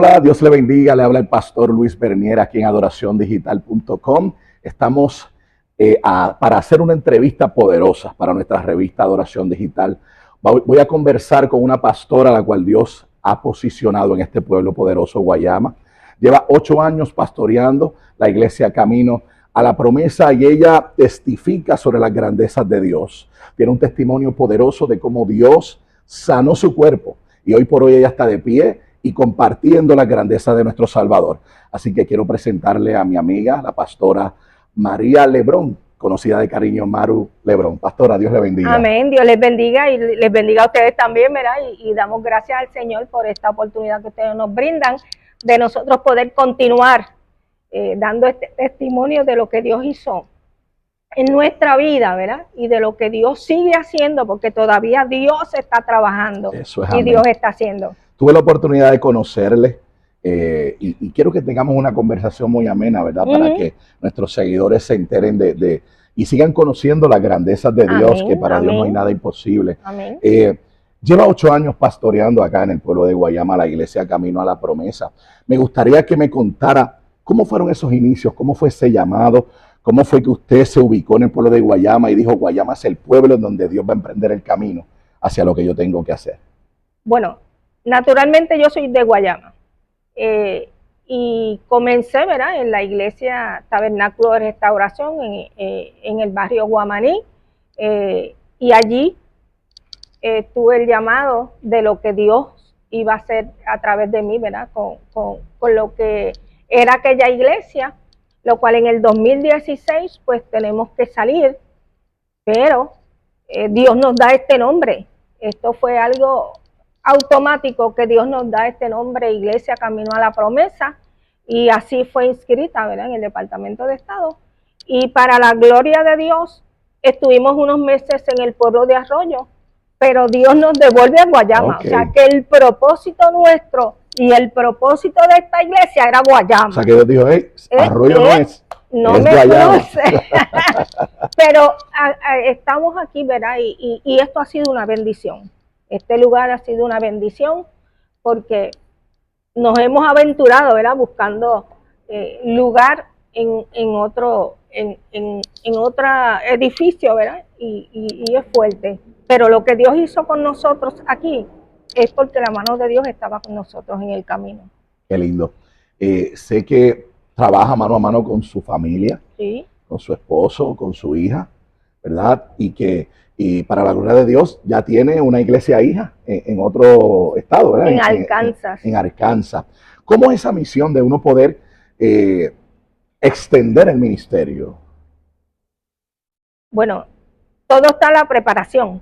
Hola, Dios le bendiga, le habla el pastor Luis Bernier aquí en adoraciondigital.com. Estamos para hacer una entrevista poderosa para nuestra revista Adoración Digital. Voy a conversar con una pastora a la cual Dios ha posicionado en este pueblo poderoso, Guayama. Lleva 8 años pastoreando la iglesia Camino a la Promesa y ella testifica sobre las grandezas de Dios. Tiene un testimonio poderoso de cómo Dios sanó su cuerpo y hoy por hoy ella está de pie y compartiendo la grandeza de nuestro Salvador. Así que quiero presentarle a mi amiga, la pastora María Lebrón, conocida de cariño Maru Lebrón. Pastora, Dios le bendiga. Amén, Dios les bendiga y les bendiga a ustedes también, ¿verdad? Y damos gracias al Señor por esta oportunidad que ustedes nos brindan de nosotros poder continuar dando este testimonio de lo que Dios hizo en nuestra vida, ¿verdad? Y de lo que Dios sigue haciendo, porque todavía Dios está trabajando. Eso es, y amén. Dios está haciendo. Tuve la oportunidad de conocerle y quiero que tengamos una conversación muy amena, ¿verdad? Para que nuestros seguidores se enteren y sigan conociendo las grandezas de Dios, Amén, que para amén. Dios no hay nada imposible. Amén. Lleva 8 años pastoreando acá en el pueblo de Guayama, la iglesia Camino a la Promesa. Me gustaría que me contara cómo fueron esos inicios, cómo fue ese llamado, cómo fue que usted se ubicó en el pueblo de Guayama y dijo, Guayama es el pueblo en donde Dios va a emprender el camino hacia lo que yo tengo que hacer. Bueno, naturalmente yo soy de Guayama y comencé, ¿verdad?, en la iglesia Tabernáculo de Restauración en el barrio Guamaní y allí tuve el llamado de lo que Dios iba a hacer a través de mí, ¿verdad?, con lo que era aquella iglesia, lo cual en el 2016 pues tenemos que salir, pero Dios nos da este nombre. Esto fue algo automático que Dios nos da este nombre, Iglesia Camino a la Promesa, y así fue inscrita, ¿verdad?, en el Departamento de Estado. Y para la gloria de Dios, estuvimos unos meses en el pueblo de Arroyo, pero Dios nos devuelve a Guayama. Okay. O sea que el propósito nuestro y el propósito de esta iglesia era Guayama. O sea que Dios dijo, hey, Arroyo no es. No es me Guayama. conoce. Pero estamos aquí, ¿verdad? Y esto ha sido una bendición. Este lugar ha sido una bendición porque nos hemos aventurado, ¿verdad?, buscando lugar en otro edificio, ¿verdad? Y es fuerte. Pero lo que Dios hizo con nosotros aquí es porque la mano de Dios estaba con nosotros en el camino. Qué lindo. Sé que trabaja mano a mano con su familia, Sí, con su esposo, con su hija, ¿verdad? Y para la gloria de Dios ya tiene una iglesia hija en otro estado, ¿verdad? en Arkansas. En Arkansas. ¿Cómo es esa misión de uno poder extender el ministerio? Bueno, todo está en la preparación.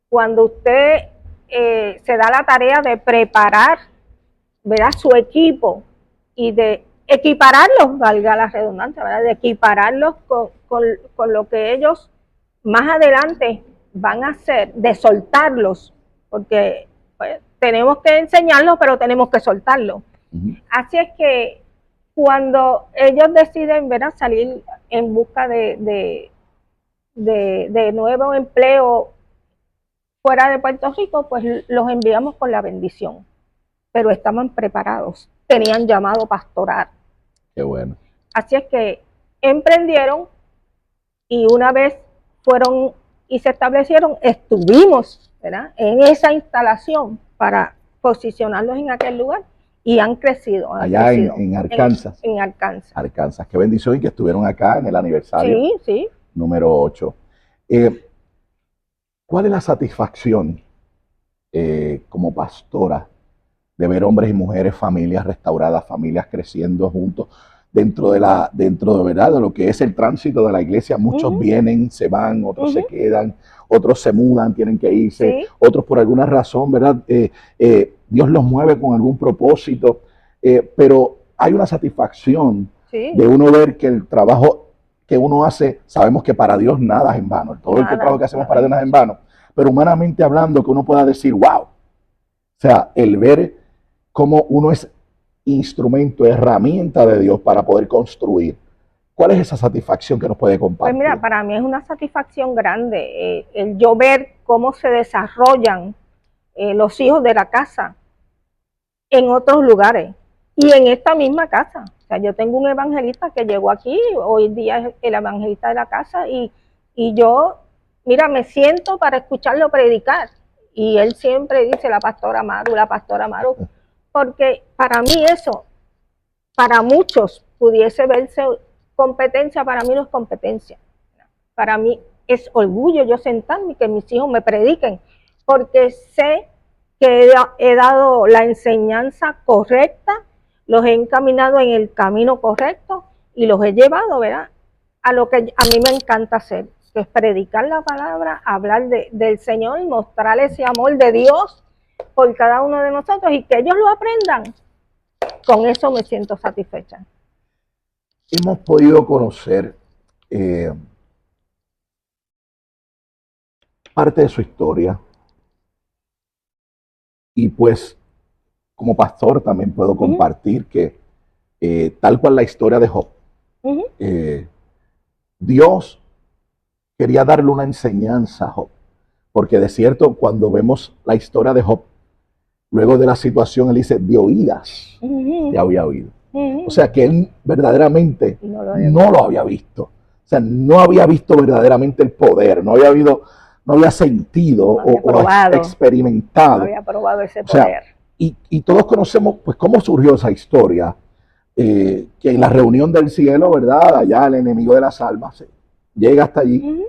Cuando usted se da la tarea de preparar, ¿verdad?, su equipo y de equipararlos, valga la redundancia, ¿verdad?, de equipararlos con lo que ellos más adelante van a hacer, de soltarlos, porque pues, tenemos que enseñarlos, pero tenemos que soltarlos. Así es que cuando ellos deciden, ¿verdad?, salir en busca de nuevo empleo fuera de Puerto Rico, pues los enviamos con la bendición. Pero estaban preparados, tenían llamado pastoral. Qué bueno. Así es que emprendieron y una vez fueron y se establecieron, estuvimos, ¿verdad?, en esa instalación para posicionarlos en aquel lugar y han crecido. Allá en Arkansas. En Arkansas. Arkansas. Qué bendición y que estuvieron acá en el aniversario Sí. número 8. ¿Cuál es la satisfacción como pastora de ver hombres y mujeres, familias restauradas, familias creciendo juntos dentro de ¿verdad?, de lo que es el tránsito de la iglesia? Muchos vienen, se van, otros se quedan, otros se mudan, tienen que irse, otros por alguna razón, ¿verdad? Dios los mueve con algún propósito, pero hay una satisfacción de uno ver que el trabajo que uno hace, sabemos que para Dios nada es en vano, todo el trabajo que hacemos para Dios no es en vano, pero humanamente hablando, que uno pueda decir, wow, o sea, el ver cómo uno es instrumento, herramienta de Dios para poder construir. ¿Cuál es esa satisfacción que nos puede compartir? Pues mira, para mí es una satisfacción grande el yo ver cómo se desarrollan los hijos de la casa en otros lugares y en esta misma casa. O sea, yo tengo un evangelista que llegó aquí, hoy día es el evangelista de la casa, y yo, mira, me siento para escucharlo predicar. Y él siempre dice la pastora Maru, porque para mí eso, para muchos pudiese verse competencia, para mí no es competencia. Para mí es orgullo yo sentarme y que mis hijos me prediquen, porque sé que he dado la enseñanza correcta, los he encaminado en el camino correcto y los he llevado, ¿verdad?, a lo que a mí me encanta hacer, que es predicar la palabra, hablar del Señor y mostrar ese amor de Dios por cada uno de nosotros y que ellos lo aprendan. Con eso me siento satisfecha. Hemos podido conocer parte de su historia y pues como pastor también puedo compartir que tal cual la historia de Job, Dios quería darle una enseñanza a Job, porque de cierto cuando vemos la historia de Job, luego de la situación él dice, de oídas ya había oído. O sea que él verdaderamente no lo había visto. O sea, no había visto verdaderamente el poder, no había sentido o experimentado. No había probado ese poder. O sea, y todos conocemos pues cómo surgió esa historia, que en la reunión del cielo, ¿verdad? Allá el enemigo de las almas llega hasta allí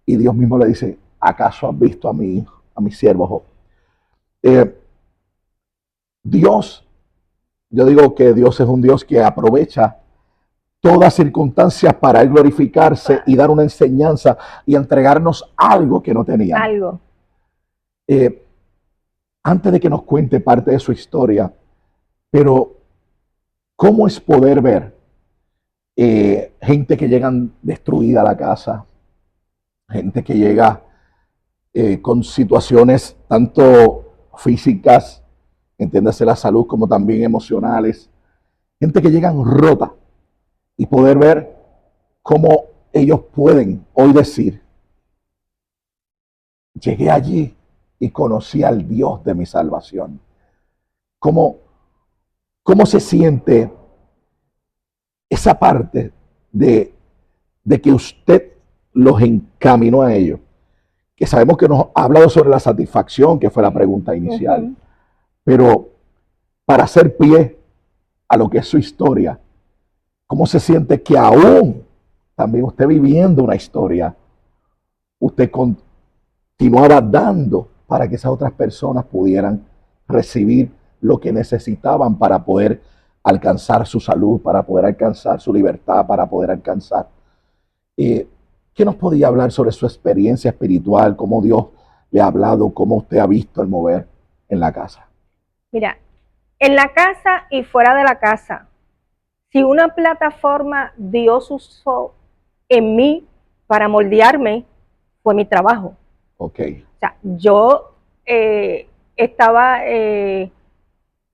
y Dios mismo le dice, ¿acaso has visto a mi siervo Job? Dios, yo digo que Dios es un Dios que aprovecha todas circunstancias para él glorificarse y dar una enseñanza y entregarnos algo que no teníamos. Algo. Antes de que nos cuente parte de su historia, pero ¿cómo es poder ver gente que llegan destruida a la casa? Gente que llega con situaciones tanto físicas, entiéndase la salud, como también emocionales. Gente que llegan rota y poder ver cómo ellos pueden hoy decir, llegué allí y conocí al Dios de mi salvación. ¿Cómo se siente esa parte de que usted los encaminó a ellos? Que sabemos que nos ha hablado sobre la satisfacción, que fue la pregunta inicial, pero para hacer pie a lo que es su historia, ¿cómo se siente que aún también usted viviendo una historia, usted continuaba dando para que esas otras personas pudieran recibir lo que necesitaban para poder alcanzar su salud, para poder alcanzar su libertad, para poder alcanzar? ¿Qué nos podía hablar sobre su experiencia espiritual, cómo Dios le ha hablado, cómo usted ha visto el mover en la casa? Mira, en la casa y fuera de la casa, si una plataforma Dios usó en mí para moldearme, fue mi trabajo. Okay. O sea, yo estaba en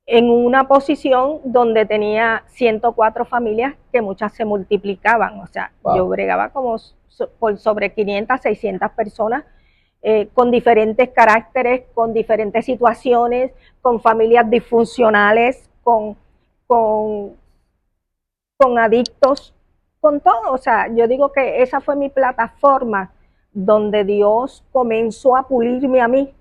una posición donde tenía 104 familias que muchas se multiplicaban. O sea, yo bregaba como por sobre 500, 600 personas con diferentes caracteres, con diferentes situaciones, con familias disfuncionales, con adictos, con todo. O sea, yo digo que esa fue mi plataforma donde Dios comenzó a pulirme a mí,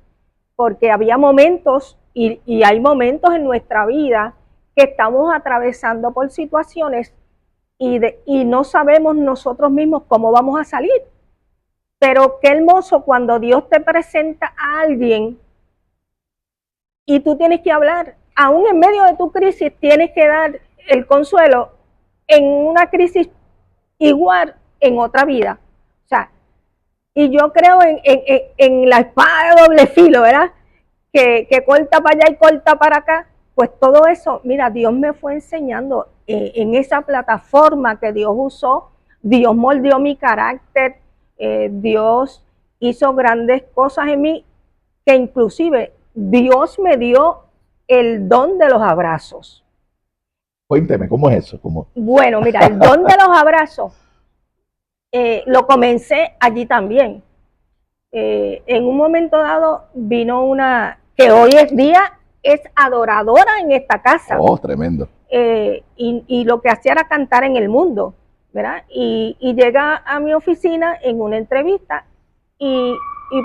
porque había momentos y hay momentos en nuestra vida que estamos atravesando por situaciones y no sabemos nosotros mismos cómo vamos a salir. Pero qué hermoso cuando Dios te presenta a alguien y tú tienes que hablar, aún en medio de tu crisis tienes que dar el consuelo en una crisis igual en otra vida. O sea, y yo creo en la espada de doble filo, ¿verdad? Que corta para allá y corta para acá. Pues todo eso, mira, Dios me fue enseñando en esa plataforma que Dios usó. Dios moldeó mi carácter, Dios hizo grandes cosas en mí, que inclusive Dios me dio el don de los abrazos. Cuénteme, ¿cómo es eso? Bueno, mira, el don de los abrazos lo comencé allí también. En un momento dado vino una, que hoy es día es adoradora en esta casa. Oh, tremendo. Y lo que hacía era cantar en el mundo, ¿verdad? Y llega a mi oficina en una entrevista y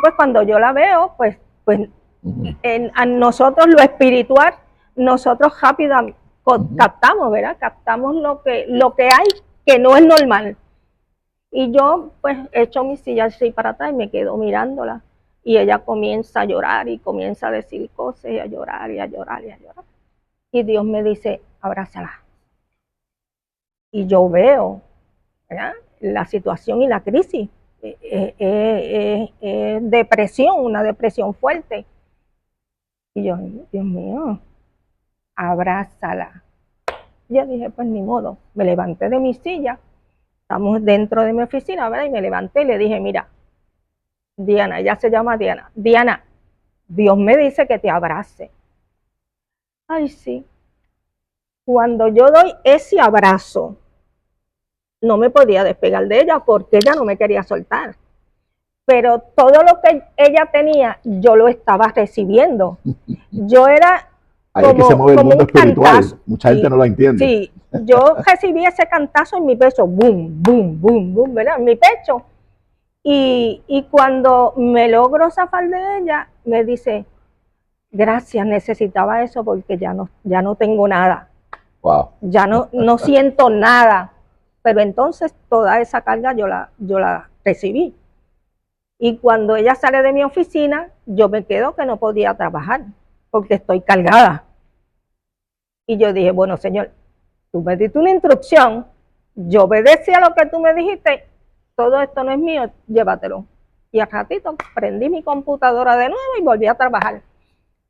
pues cuando yo la veo, pues a nosotros lo espiritual, nosotros rápido captamos, ¿verdad? Captamos lo que hay que no es normal. Y yo pues echo mi silla así para atrás y me quedo mirándola. Y ella comienza a llorar y comienza a decir cosas y a llorar y a llorar y a llorar. Y Dios me dice, abrázala. Y yo veo, ¿verdad?, la situación y la crisis. Depresión, una depresión fuerte. Y yo, Dios mío, abrázala. Yo dije, pues ni modo. Me levanté de mi silla, estamos dentro de mi oficina, ¿verdad? Y me levanté y le dije, mira, Diana, ella se llama Diana. Diana, Dios me dice que te abrace. Ay, sí. Cuando yo doy ese abrazo, no me podía despegar de ella porque ella no me quería soltar. Pero todo lo que ella tenía, yo lo estaba recibiendo. Yo era Ahí es que se mueve el mundo espiritual. Cantazo. Mucha gente no lo entiende. Sí, yo recibí ese cantazo en mi pecho, boom, boom, boom, boom, ¿verdad? En mi pecho. Y cuando me logro zafar de ella, me dice, gracias, necesitaba eso porque ya no tengo nada. Wow. Ya no siento nada. Pero entonces toda esa carga yo la recibí. Y cuando ella sale de mi oficina, yo me quedo que no podía trabajar porque estoy cargada. Y yo dije, bueno, Señor, tú me diste una instrucción, yo obedecí a lo que tú me dijiste, todo esto no es mío, llévatelo. Y al ratito prendí mi computadora de nuevo y volví a trabajar.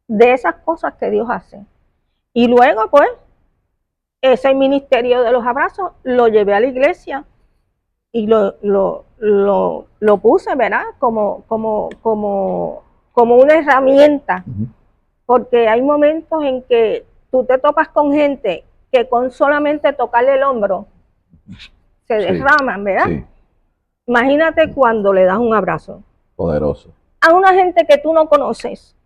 De esas cosas que Dios hace. Y luego, pues, ese ministerio de los abrazos lo llevé a la iglesia y lo puse, ¿verdad? Como una herramienta. Porque hay momentos en que tú te topas con gente que con solamente tocarle el hombro se derraman, ¿verdad? Sí. Imagínate cuando le das un abrazo. Poderoso. A una gente que tú no conoces.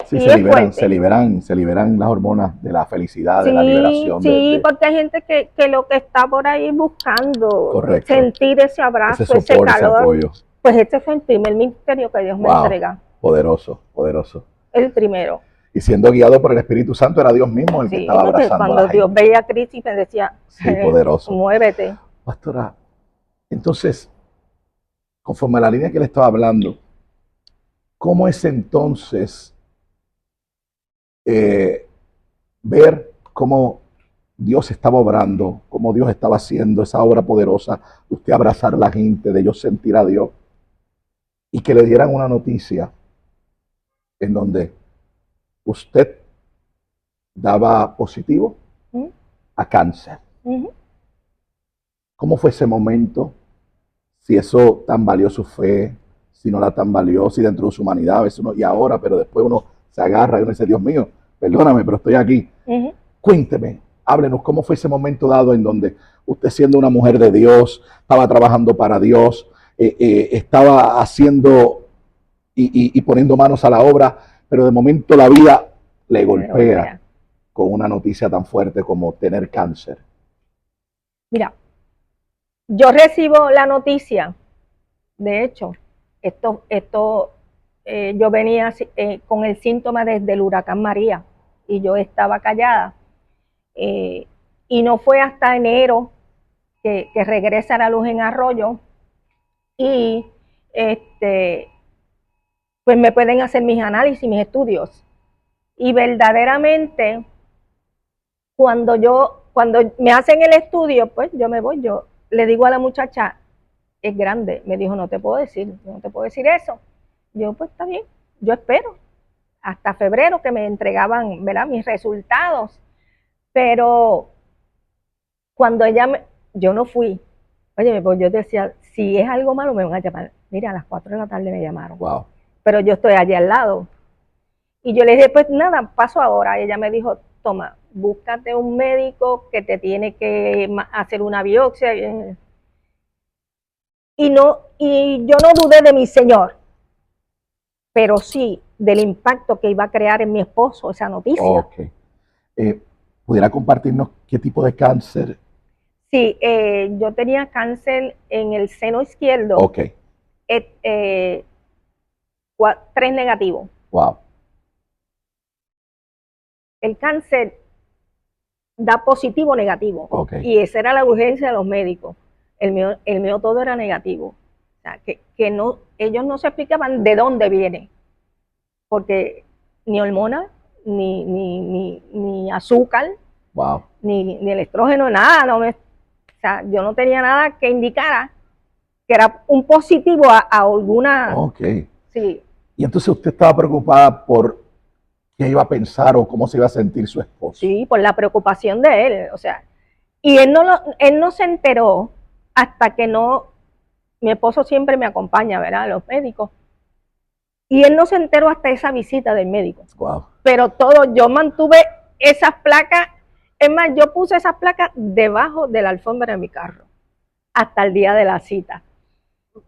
Sí, se liberan las hormonas de la felicidad, de la liberación. Sí, porque hay gente que lo que está por ahí buscando, sentir ese abrazo, ese calor. Ese apoyo. Pues este fue el primer ministerio que Dios me entrega. Poderoso, poderoso. El primero. Y siendo guiado por el Espíritu Santo era Dios mismo el que estaba abrazando cuando a la Dios gente veía a Cristo y me decía, poderoso. Muévete. Pastora, entonces, conforme a la línea que le estaba hablando, ¿cómo es entonces ver cómo Dios estaba obrando, cómo Dios estaba haciendo esa obra poderosa, usted abrazar a la gente, de ellos sentir a Dios, y que le dieran una noticia en donde usted daba positivo a cáncer? ¿Cómo fue ese momento? Si eso tambaleó su fe, si no la tambaleó, si dentro de su humanidad, a veces uno, y ahora, pero después uno se agarra y uno dice, Dios mío, perdóname, pero estoy aquí. Cuénteme, háblenos, ¿cómo fue ese momento dado en donde usted, siendo una mujer de Dios, estaba trabajando para Dios, estaba haciendo y poniendo manos a la obra, pero de momento la vida le golpea con una noticia tan fuerte como tener cáncer? Mira, yo recibo la noticia, de hecho, yo venía con el síntoma desde el huracán María y yo estaba callada. Y no fue hasta enero que regresa la luz en Arroyo y pues me pueden hacer mis análisis, mis estudios. Y verdaderamente, cuando me hacen el estudio, pues yo me voy, yo le digo a la muchacha, es grande. Me dijo, no te puedo decir eso. Yo, pues está bien, yo espero hasta febrero que me entregaban, ¿verdad?, mis resultados. Pero cuando yo no fui, oye, pues yo decía, si es algo malo me van a llamar. Mira, a las 4 de la tarde me llamaron. Wow. Pero yo estoy allí al lado. Y yo le dije, pues nada, paso ahora. Y ella me dijo, toma, búscate un médico que te tiene que hacer una biopsia. Y yo no dudé de mi Señor. pero sí del impacto que iba a crear en mi esposo esa noticia. Ok. ¿Pudiera compartirnos qué tipo de cáncer? Sí, yo tenía cáncer en el seno izquierdo, Ok, 3 negativos. wow, El cáncer da positivo o negativo, ok, y esa era la urgencia de los médicos. El mío todo era negativo. O sea, que no, ellos no se explicaban de dónde viene, porque ni hormonas, ni azúcar, wow, ni el estrógeno, nada. O sea, yo no tenía nada que indicara que era un positivo a alguna. ok. Sí, Y entonces usted estaba preocupada por qué iba a pensar o cómo se iba a sentir su esposo. sí, por la preocupación de él. O sea, y él no se enteró hasta que no. Mi esposo siempre me acompaña, ¿verdad? A los médicos. Y él no se enteró hasta esa visita del médico. Wow, Pero todo, yo mantuve esas placas. Es más, yo puse esas placas debajo de la alfombra de mi carro hasta el día de la cita.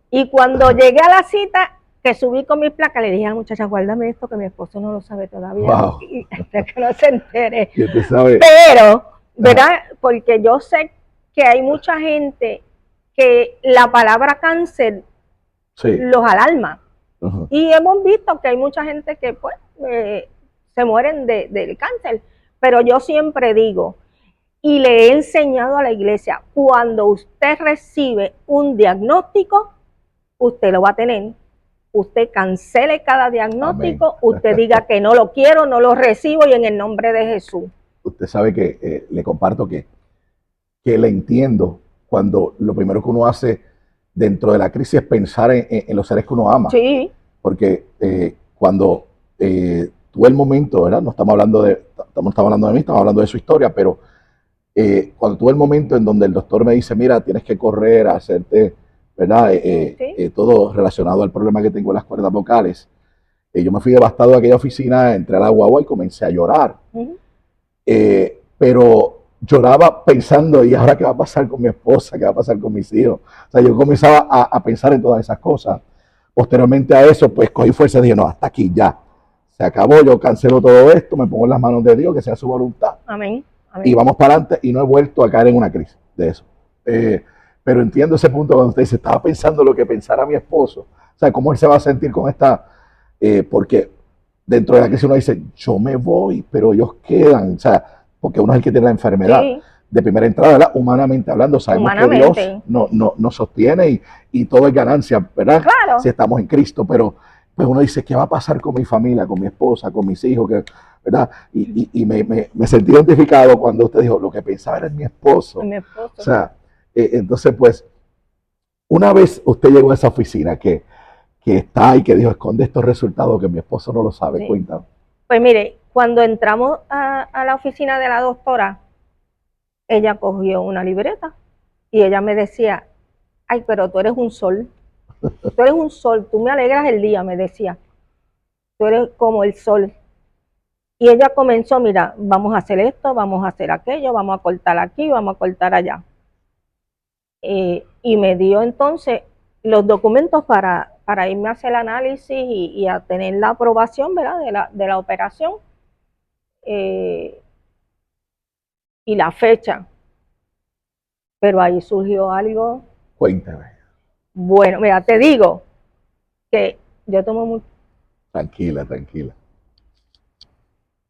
Y cuando llegué a la cita, que subí con mis placas, le dije a la muchacha, guárdame esto que mi esposo no lo sabe todavía, wow. y hasta que no se entere. Y usted sabe, Pero, ¿verdad? Porque yo sé que hay mucha gente que la palabra cáncer sí, los alarma. uh-huh. Y hemos visto que hay mucha gente que pues se mueren del cáncer. Pero yo siempre digo, y le he enseñado a la iglesia, cuando usted recibe un diagnóstico, usted lo va a tener. Usted cancele cada diagnóstico, Amén. usted diga que no lo quiero, no lo recibo, y en el nombre de Jesús. Usted sabe que le comparto que le entiendo cuando lo primero que uno hace dentro de la crisis es pensar en los seres que uno ama. Sí. Porque cuando tuve el momento, ¿verdad? No estamos hablando estamos hablando de mí, estamos hablando de su historia, pero cuando tuve el momento en donde el doctor me dice, mira, tienes que correr a hacerte, ¿verdad? Sí. Todo relacionado al problema que tengo en las cuerdas vocales. Yo me fui devastado de aquella oficina, entré a la guagua y comencé a llorar. Uh-huh. Pero lloraba pensando, ¿y ahora qué va a pasar con mi esposa? ¿Qué va a pasar con mis hijos? O sea, yo comenzaba a pensar en todas esas cosas. Posteriormente a eso, pues cogí fuerza y dije, no, hasta aquí ya. Se acabó, yo cancelo todo esto, me pongo en las manos de Dios, que sea su voluntad. Amén. Amén. Y vamos para adelante y no he vuelto a caer en una crisis de eso. Pero entiendo ese punto cuando usted dice, estaba pensando lo que pensara mi esposo. O sea, cómo él se va a sentir con esta, porque dentro de la crisis uno dice, yo me voy, pero ellos quedan. O sea, porque uno es el que tiene la enfermedad. Sí. De primera entrada, ¿verdad? Humanamente hablando, sabemos que Dios nos sostiene y todo es ganancia, ¿verdad? Claro. Si estamos en Cristo, pero pues uno dice, ¿qué va a pasar con mi familia, con mi esposa, con mis hijos? ¿Verdad? Y me sentí identificado cuando usted dijo, lo que pensaba era en mi esposo. Mi esposo. O sea, entonces pues, una vez usted llegó a esa oficina que está ahí, que dijo, esconde estos resultados que mi esposo no lo sabe, sí. Cuéntame. Pues mire, cuando entramos a la oficina de la doctora, ella cogió una libreta y ella me decía, ay, pero tú eres un sol, tú eres un sol, tú me alegras el día, me decía, tú eres como el sol. Y ella comenzó, mira, vamos a hacer esto, vamos a hacer aquello, vamos a cortar aquí, vamos a cortar allá. Y me dio entonces los documentos para irme a hacer el análisis y a tener la aprobación, ¿verdad? de la operación. Y la fecha. Pero ahí surgió algo. Cuéntame. Bueno, mira, te digo que yo tomo mucho. Tranquila, tranquila.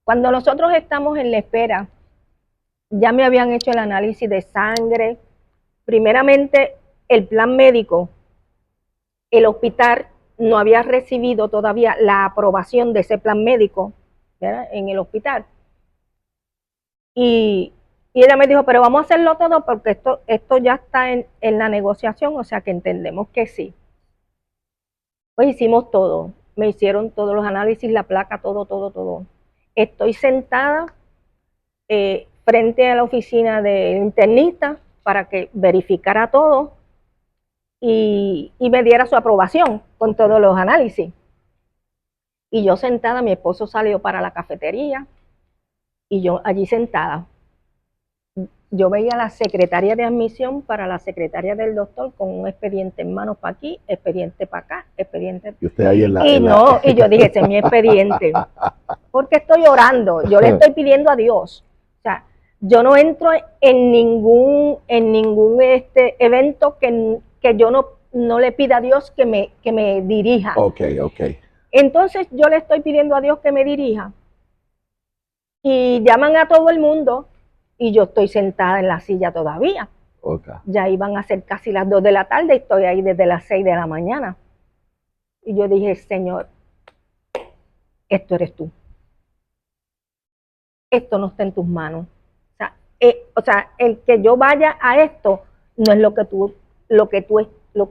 Cuando nosotros estamos en la espera, ya me habían hecho el análisis de sangre. Primeramente, el plan médico, el hospital no había recibido todavía la aprobación de ese plan médico, ¿verdad? En el hospital. Y ella me dijo, pero vamos a hacerlo todo porque esto ya está en la negociación, o sea que entendemos que sí. Pues hicimos todo, me hicieron todos los análisis, la placa, todo. Estoy sentada frente a la oficina del internista para que verificara todo y me diera su aprobación con todos los análisis. Y yo sentada, mi esposo salió para la cafetería y yo allí sentada. yo veía a la secretaria de admisión para la secretaria del doctor con un expediente en manos para aquí, expediente para acá, expediente. Y usted ahí y yo dije, ese es mi expediente. Porque estoy orando, yo le estoy pidiendo a Dios. O sea, yo no entro en ningún evento que yo no le pida a Dios que me dirija. Ok. Entonces yo le estoy pidiendo a Dios que me dirija. Y llaman a todo el mundo y yo estoy sentada en la silla todavía. Okay. Ya iban a ser casi las 2 de la tarde y estoy ahí desde las 6 de la mañana. Y yo dije, Señor, esto eres tú. Esto no está en tus manos. O sea, el que yo vaya a esto no es lo que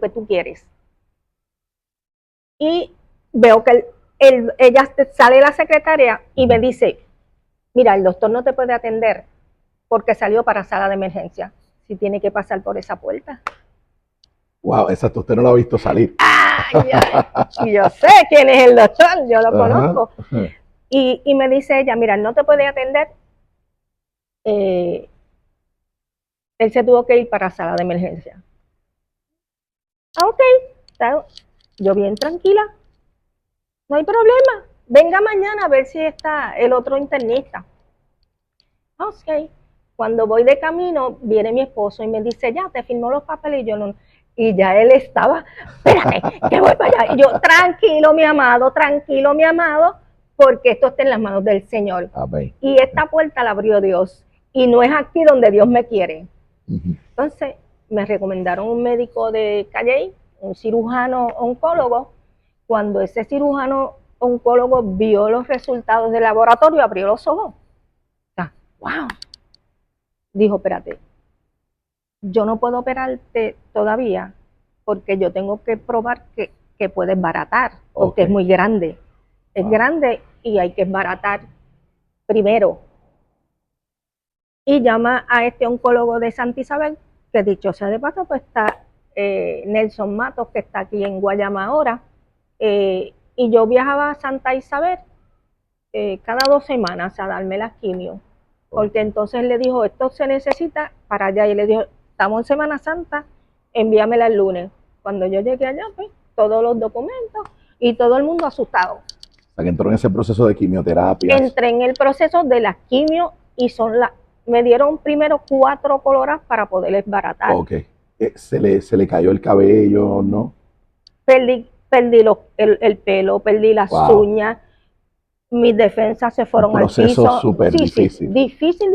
tú quieres. Y veo que ella sale la secretaria y me dice, mira, el doctor no te puede atender porque salió para sala de emergencia. Si tiene que pasar por esa puerta. Wow, exacto, usted no lo ha visto salir. Y yo sé quién es el doctor, yo lo conozco. Y me dice ella, mira, no te puede atender. Él se tuvo que ir para sala de emergencia. Ok, yo bien tranquila, no hay problema. Venga mañana a ver si está el otro internista. Ok. Cuando voy de camino, viene mi esposo y me dice, ya, te firmó los papeles. Y yo no. Y ya él estaba, espérate, que voy para allá. Y yo, tranquilo, mi amado, porque esto está en las manos del Señor. Amén. Y esta puerta la abrió Dios. Y no es aquí donde Dios me quiere. Entonces, me recomendaron un médico de Calley, un cirujano oncólogo. Cuando ese cirujano oncólogo vio los resultados del laboratorio, abrió los ojos. ¡Wow! Dijo, espérate, yo no puedo operarte todavía porque yo tengo que probar que puedes baratar, porque es muy grande. Es grande y hay que baratar primero. Y llama a este oncólogo de Santa Isabel, que dicho sea de paso, pues está Nelson Matos, que está aquí en Guayama ahora. Y yo viajaba a Santa Isabel cada 2 semanas a darme las quimio. Porque entonces le dijo, esto se necesita para allá. Y le dijo, estamos en Semana Santa, envíamela el lunes. Cuando yo llegué allá, pues, todos los documentos y todo el mundo asustado. O sea, que entró en ese proceso de quimioterapia. Entré en el proceso de las quimio y me dieron primero 4 coloras para poderles baratar. Ok. Se le cayó el cabello, ¿no? Perdí el pelo, perdí las uñas. Mis defensas se fueron al piso. Un proceso súper difícil. Difícil,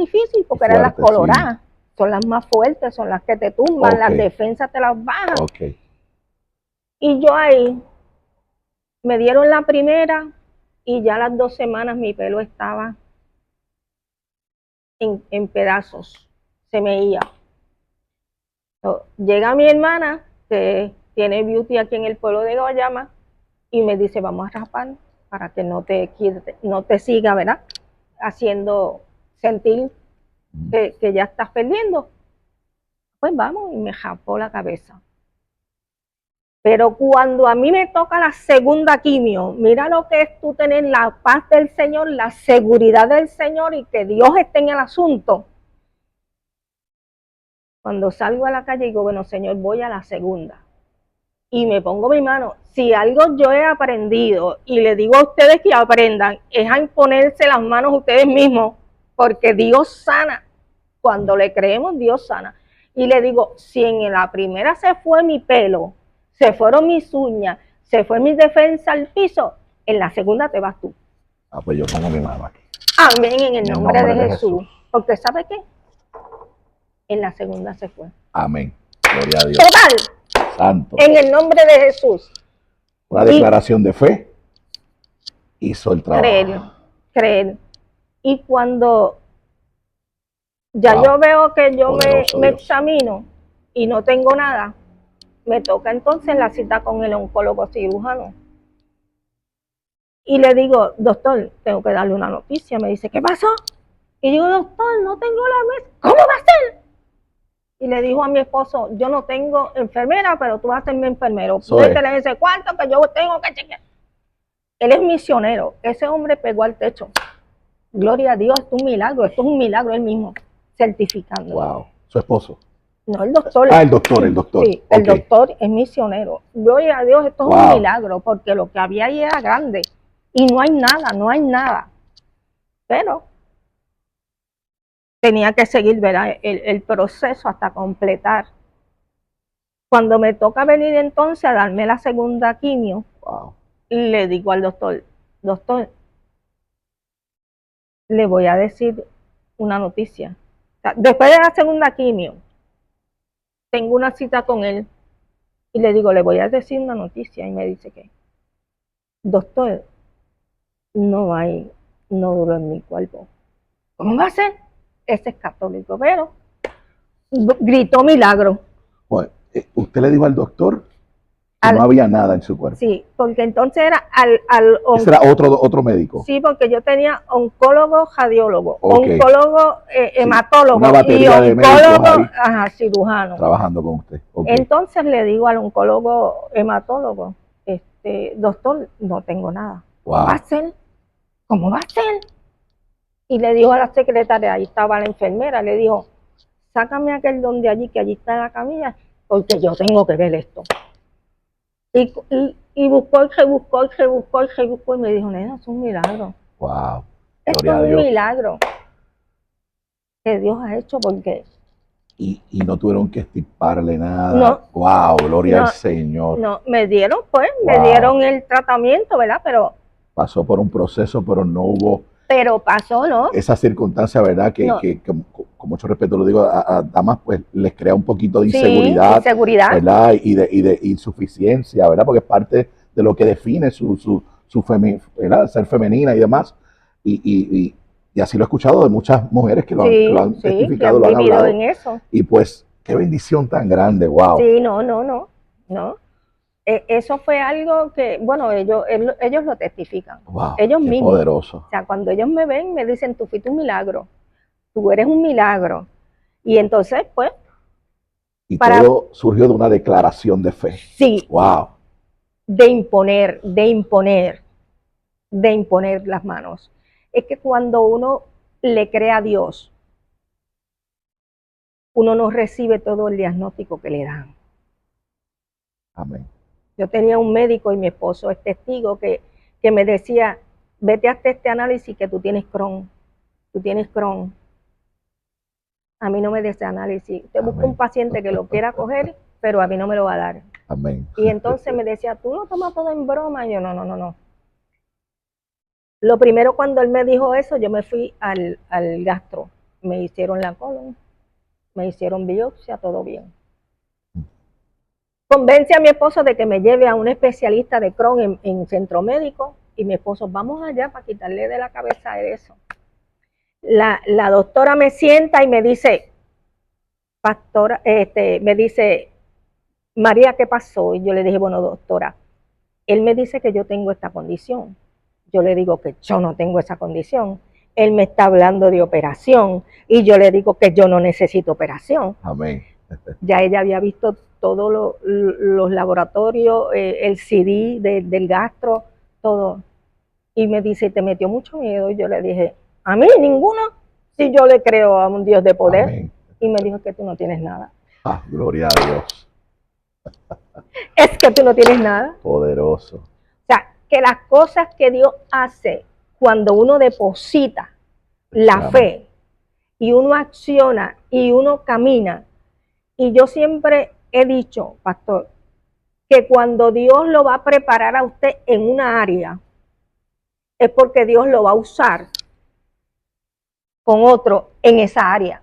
porque eran las coloradas. Sí. Son las más fuertes, son las que te tumban, las defensas te las bajan. Y yo ahí, me dieron la primera y ya a las 2 semanas mi pelo estaba en pedazos, se me iba. Llega mi hermana, que tiene beauty aquí en el pueblo de Guayama, y me dice, vamos a raspar para que no te siga, ¿verdad? Haciendo sentir que ya estás perdiendo. Pues vamos, y me raspó la cabeza. Pero cuando a mí me toca la segunda quimio, mira lo que es tú tener la paz del Señor, la seguridad del Señor y que Dios esté en el asunto. Cuando salgo a la calle digo, bueno, Señor, voy a la segunda. Y me pongo mi mano. Si algo yo he aprendido, y le digo a ustedes que aprendan, es a imponerse las manos ustedes mismos, porque Dios sana. Cuando le creemos, Dios sana. Y le digo, si en la primera se fue mi pelo, se fueron mis uñas, se fue mi defensa al piso, en la segunda te vas tú. Pues yo pongo mi mano aquí. Amén, en el nombre de Jesús. Porque ¿sabe qué? En la segunda se fue. Amén. Gloria a Dios. Total. Santo. En el nombre de Jesús. Una declaración de fe hizo el trabajo. Creer. Y cuando ya yo veo que yo me examino y no tengo nada, me toca entonces la cita con el oncólogo cirujano. Y le digo, doctor, tengo que darle una noticia. Me dice, ¿qué pasó? Y digo, doctor, no tengo la mesa. ¿Cómo va a ser? Y le dijo a mi esposo, yo no tengo enfermera, pero tú vas a ser mi enfermero. Métele en ese cuarto que yo tengo que chequear. Él es misionero. Ese hombre pegó al techo. Gloria a Dios, esto es un milagro él mismo. certificando. Wow. ¿Su esposo? No, el doctor. Ah, el doctor, el doctor. Sí, el Okay. doctor es misionero. Gloria a Dios, esto es un milagro, porque lo que había ahí era grande. Y no hay nada, no hay nada. Pero tenía que seguir, ¿verdad?, el proceso hasta completar. Cuando me toca venir entonces a darme la segunda quimio, le digo al doctor, doctor, le voy a decir una noticia. O sea, después de la segunda quimio, tengo una cita con él y le digo, le voy a decir una noticia. Y me dice que, doctor, no hay nódulo en mi cuerpo. ¿Cómo va a ser? Ese es católico, pero gritó milagro. Bueno, ¿usted le dijo al doctor que no había nada en su cuerpo? Sí, porque entonces era ese era otro médico. Sí, porque yo tenía oncólogo, radiólogo, oncólogo, hematólogo, una batería y oncólogo, cirujano. Trabajando con usted. Entonces le digo al oncólogo hematólogo, doctor, no tengo nada. ¿Cómo va a ser? ¿Cómo va a ser? Y le dijo a la secretaria, ahí estaba la enfermera, le dijo, sácame aquel don de allí, que allí está la camilla, porque yo tengo que ver esto. Y buscó, y rebuscó, y me dijo, nena, es un milagro. Wow. Esto es un milagro que Dios ha hecho, porque... Y no tuvieron que extirparle nada. No. Wow, gloria al Señor. No, me dieron el tratamiento, ¿verdad? Pero... pasó por un proceso, pero no hubo... Pero pasó, ¿no? Esa circunstancia, ¿verdad? Que con mucho respeto lo digo, a damas pues les crea un poquito de inseguridad, inseguridad, ¿verdad? Y de insuficiencia, ¿verdad? Porque es parte de lo que define ¿verdad? Ser femenina y demás. Y así lo he escuchado de muchas mujeres que lo han testificado, que han lo han hablado. En eso. Y pues, qué bendición tan grande, wow. Sí, no. Eso fue algo que, bueno, ellos lo testifican. Wow, ellos qué mismos. Poderoso. O sea, cuando ellos me ven, me dicen, tú fuiste un milagro. Tú eres un milagro. Y entonces, pues... Y todo surgió de una declaración de fe. Sí. Wow. De imponer las manos. Es que cuando uno le cree a Dios, uno no recibe todo el diagnóstico que le dan. Amén. Yo tenía un médico y mi esposo es testigo que me decía, vete hasta este análisis que tú tienes Crohn. Tú tienes Crohn. A mí no me des ese análisis. Te busco un paciente que lo quiera coger, pero a mí no me lo va a dar. Amén. Y entonces me decía, tú lo tomas todo en broma. Y yo, no. Lo primero, cuando él me dijo eso, yo me fui al gastro. Me hicieron la colon, me hicieron biopsia, todo bien. Convence a mi esposo de que me lleve a un especialista de Crohn en centro médico, y mi esposo, vamos allá para quitarle de la cabeza eso. La doctora me sienta y me dice, pastora, me dice, María, ¿qué pasó? Y yo le dije, bueno, doctora, él me dice que yo tengo esta condición. Yo le digo que yo no tengo esa condición. Él me está hablando de operación y yo le digo que yo no necesito operación. Amén. Ya ella había visto todos los laboratorios, el CD del gastro, todo. Y me dice, ¿te metió mucho miedo? Y yo le dije, a mí ninguno, si yo le creo a un Dios de poder. Amén. Y me dijo que tú no tienes nada. Ah, gloria a Dios. Es que tú no tienes nada. Poderoso. O sea, que las cosas que Dios hace cuando uno deposita la fe y uno acciona y uno camina. Y yo siempre he dicho, pastor, que cuando Dios lo va a preparar a usted en una área, es porque Dios lo va a usar con otro en esa área.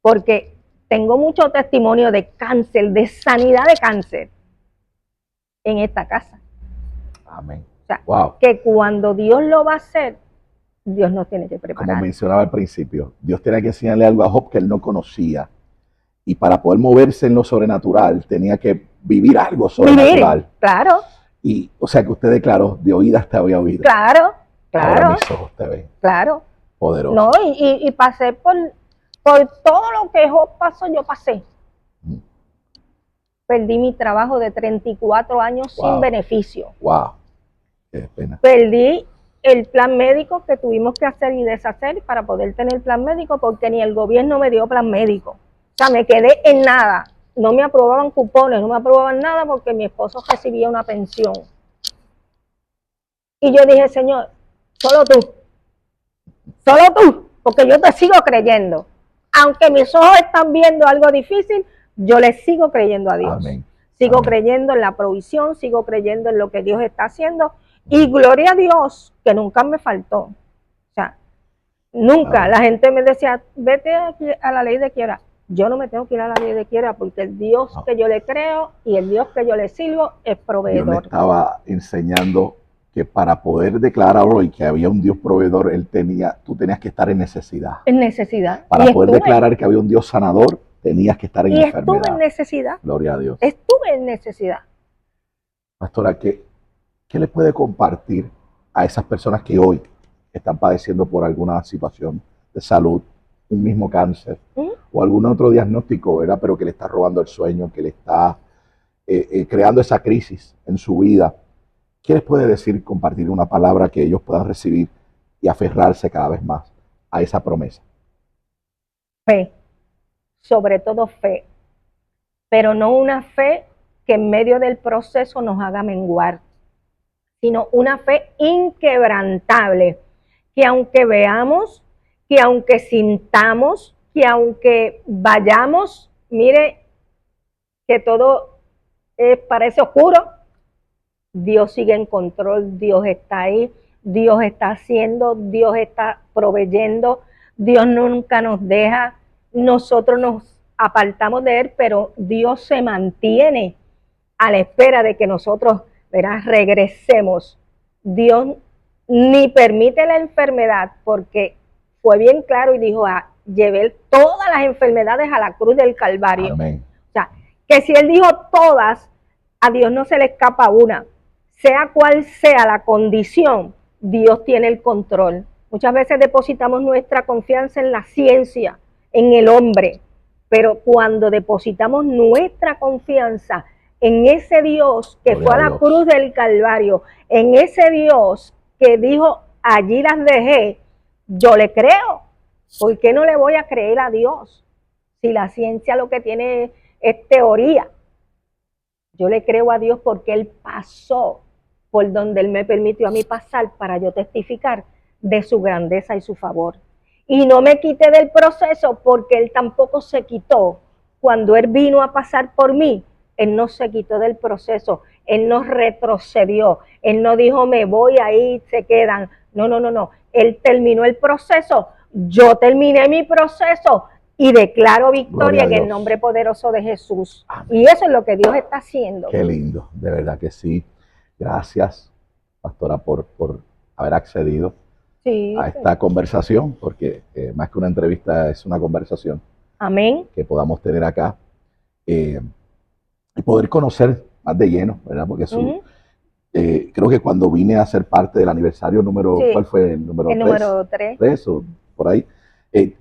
Porque tengo mucho testimonio de cáncer, de sanidad de cáncer en esta casa. Amén. O sea, que cuando Dios lo va a hacer, Dios nos tiene que preparar. Como mencionaba al principio, Dios tenía que enseñarle algo a Job que él no conocía. Y para poder moverse en lo sobrenatural, tenía que vivir algo sobrenatural. Vivir, claro. Y, o sea, que usted declaró, de oídas te había oído. Claro. Ahora mis ojos te ven. Claro. Poderoso. No, y pasé por todo lo que Job pasó, yo pasé. Perdí mi trabajo de 34 años sin beneficio. Wow. Qué pena. Perdí el plan médico que tuvimos que hacer y deshacer para poder tener plan médico, porque ni el gobierno me dio plan médico. O sea, me quedé en nada. No me aprobaban cupones, no me aprobaban nada porque mi esposo recibía una pensión. Y yo dije, Señor, solo tú, porque yo te sigo creyendo. Aunque mis ojos están viendo algo difícil, yo le sigo creyendo a Dios. Amén. Sigo Amén. creyendo en la provisión, sigo creyendo en lo que Dios está haciendo. Y gloria a Dios, que nunca me faltó. O sea, nunca. Amén. La gente me decía, vete a la ley de quiera. Yo no me tengo que ir a la ley de quiera porque el Dios que yo le creo y el Dios que yo le sirvo es proveedor. Dios me estaba enseñando que para poder declarar hoy que había un Dios proveedor, tú tenías que estar en necesidad. En necesidad. Para poder declarar que había un Dios sanador, tenías que estar en enfermedad. Y estuve en necesidad. Gloria a Dios. Estuve en necesidad. Pastora, ¿qué le puede compartir a esas personas que hoy están padeciendo por alguna situación de salud, un mismo cáncer o algún otro diagnóstico, ¿verdad? Pero que le está robando el sueño, que le está creando esa crisis en su vida? ¿Qué les puede decir, compartir una palabra que ellos puedan recibir y aferrarse cada vez más a esa promesa? Fe, sobre todo fe, pero no una fe que en medio del proceso nos haga menguar, sino una fe inquebrantable, que aunque veamos, que aunque sintamos, que aunque vayamos, mire que todo parece oscuro, Dios sigue en control, Dios está ahí, Dios está haciendo, Dios está proveyendo, Dios nunca nos deja, nosotros nos apartamos de Él, pero Dios se mantiene a la espera de que nosotros, ¿verdad?, regresemos. Dios ni permite la enfermedad, porque fue bien claro y dijo, llevé todas las enfermedades a la cruz del Calvario. Amén. O sea, que si Él dijo todas, a Dios no se le escapa una. Sea cual sea la condición, Dios tiene el control. Muchas veces depositamos nuestra confianza en la ciencia, en el hombre, pero cuando depositamos nuestra confianza en ese Dios que fue a la cruz del Calvario, en ese Dios que dijo, allí las dejé, yo le creo. ¿Por qué no le voy a creer a Dios? Si la ciencia lo que tiene es teoría. Yo le creo a Dios porque Él pasó por donde Él me permitió a mí pasar para yo testificar de su grandeza y su favor. Y no me quité del proceso porque Él tampoco se quitó. Cuando Él vino a pasar por mí, Él no se quitó del proceso, Él no retrocedió, Él no dijo me voy, ahí se quedan. No. Él terminó el proceso, yo terminé mi proceso y declaro victoria en el nombre poderoso de Jesús. Amén. Y eso es lo que Dios está haciendo. Qué lindo, de verdad que sí. Gracias, pastora, por haber accedido a esta conversación, porque más que una entrevista es una conversación. Amén. Que podamos tener acá y poder conocer más de lleno, ¿verdad? Porque creo que cuando vine a ser parte del aniversario número, ¿cuál fue el número 3? El número 3. 3 o por ahí.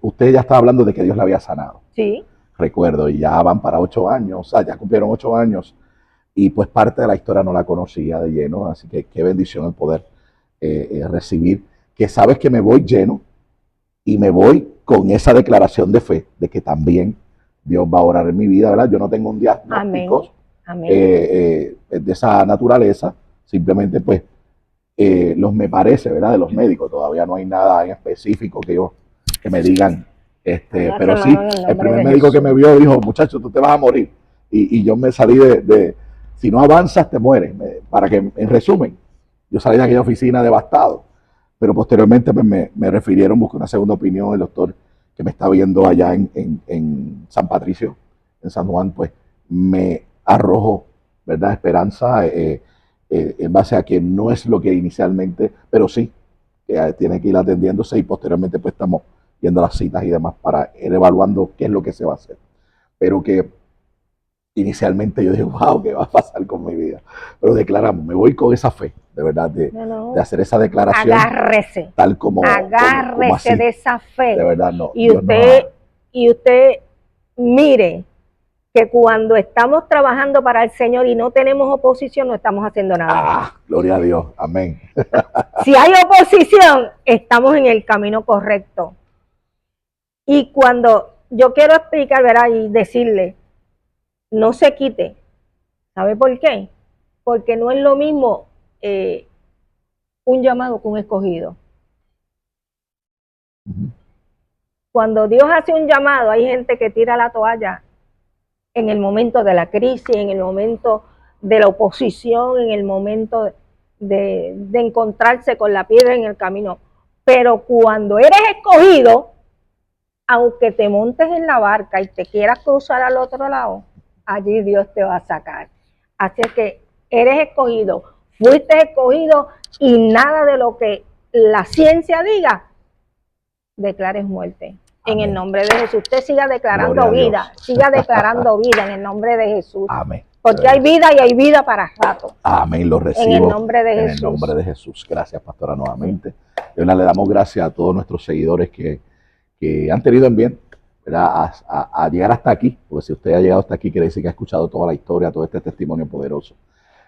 Usted ya estaba hablando de que Dios la había sanado. Sí. Recuerdo, y ya van para 8 años, o sea, ya cumplieron 8 años. Y pues parte de la historia no la conocía de lleno, así que qué bendición el poder recibir, que sabes que me voy lleno y me voy con esa declaración de fe, de que también Dios va a orar en mi vida, ¿verdad? Yo no tengo un diagnóstico de esa naturaleza, simplemente pues me parece, ¿verdad? De los médicos, todavía no hay nada en específico que me digan, pero sí, el primer médico que me vio dijo, muchacho, tú te vas a morir, y yo me salí si no avanzas, te mueres. Para que, en resumen, yo salí de aquella oficina devastado, pero posteriormente pues, me refirieron, busqué una segunda opinión, el doctor que me está viendo allá en San Patricio, en San Juan, pues me arrojó, ¿verdad?, esperanza en base a que no es lo que inicialmente, pero sí, que tiene que ir atendiéndose y posteriormente pues estamos yendo a las citas y demás para ir evaluando qué es lo que se va a hacer. Pero que inicialmente yo dije, wow, ¿qué va a pasar con mi vida? Pero declaramos, me voy con esa fe, de verdad, de hacer esa declaración. Agárrese. Tal como agárrese como de esa fe. De verdad, no. Y usted mire que cuando estamos trabajando para el Señor y no tenemos oposición, no estamos haciendo nada. Ah, gloria a Dios. Amén. Si hay oposición, estamos en el camino correcto. Y cuando yo quiero explicar, ¿verdad? Y decirle, no se quite. ¿Sabe por qué? Porque no es lo mismo un llamado que un escogido. Cuando Dios hace un llamado, hay gente que tira la toalla en el momento de la crisis, en el momento de la oposición, en el momento de encontrarse con la piedra en el camino. Pero cuando eres escogido, aunque te montes en la barca y te quieras cruzar al otro lado, allí Dios te va a sacar. Así que eres escogido, fuiste escogido y nada de lo que la ciencia diga, declares muerte. Amén. En el nombre de Jesús, usted siga declarando vida, siga declarando vida en el nombre de Jesús. Amén. Porque hay vida y hay vida para rato. Amén, lo recibo. En el nombre de Jesús. En el nombre de Jesús. Gracias, pastora, nuevamente. De verdad, le damos gracias a todos nuestros seguidores que han tenido en bien, ¿verdad? A llegar hasta aquí, porque si usted ha llegado hasta aquí, quiere decir que ha escuchado toda la historia, todo este testimonio poderoso.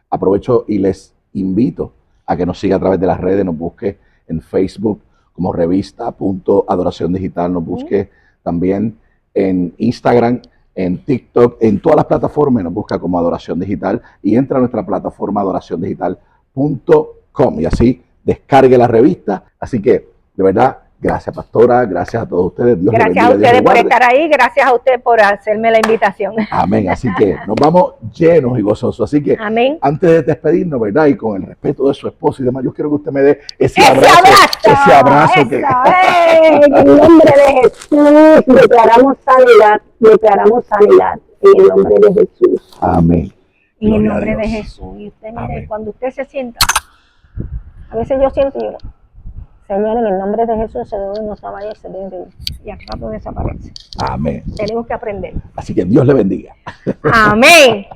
Aprovecho y les invito a que nos siga a través de las redes, nos busque en Facebook como revista.adoración digital, nos busque también en Instagram, en TikTok, en todas las plataformas, nos busca como Adoración Digital y entra a nuestra plataforma adoraciondigital.com y así descargue la revista. Así que, de verdad, gracias, pastora, gracias a todos ustedes. Dios gracias les bendiga, a ustedes por estar ahí, gracias a ustedes por hacerme la invitación. Amén, así que nos vamos llenos y gozosos. Así que, amén. Antes de despedirnos, ¿verdad? Y con el respeto de su esposo y demás, yo quiero que usted me dé ese abrazo. Ese abrazo. Que... En el nombre de Jesús declaramos sanidad, en el nombre de Jesús. Amén. En el nombre de Jesús. Y usted mire, amén. Cuando usted se sienta, a veces yo siento y yo, Señor, en el nombre de Jesús, ese dolor no se vaya y al rato desaparece. Amén. Tenemos que aprender. Así que Dios le bendiga. Amén.